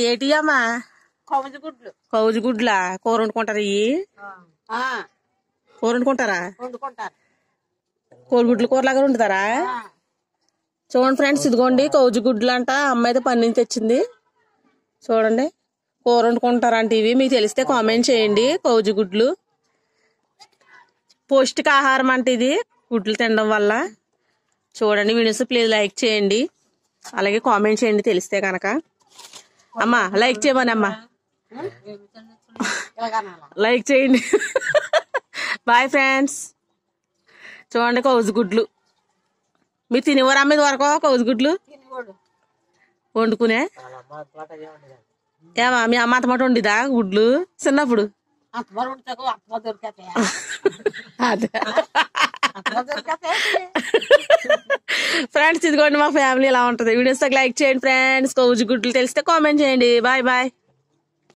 ఏటి అమ్మా కౌజు గుడ్లా కూర వండుకుంటారా ఇవి కూర వండుకుంటారా కోడిగుడ్లు కూరలాగా వండుతారా చూడండి ఫ్రెండ్స్ ఇదిగోండి కౌజు గుడ్లు అంట అమ్మ అయితే పని నుంచి తెచ్చింది చూడండి కూర వండుకుంటారా అంటే ఇవి మీకు తెలిస్తే కామెంట్ చేయండి కౌజు గుడ్లు పౌష్టికాహారం అంటే ఇది గుడ్లు తినడం వల్ల చూడండి వీడియోస్ ప్లీజ్ లైక్ చేయండి అలాగే కామెంట్ చేయండి తెలిస్తే కనుక అమ్మా లైక్ చేయమని అమ్మా లైక్ చేయండి బాయ్ ఫ్రెండ్స్ చూడండి కౌజు గుడ్లు మీరు తినేవారు అమ్మేది వరకు కౌజు గుడ్లు వండుకునే ఏమా మీ అమ్మ అంతమాట వండిదా గుడ్లు చిన్నప్పుడు అదే ఫ్రెండ్స్ ఇదిగోండి మా ఫ్యామిలీ ఎలా ఉంటది వీడియోస్ లైక్ చేయండి ఫ్రెండ్స్ కౌజు గుడ్లు తెలిస్తే కామెంట్ చేయండి బాయ్ బాయ్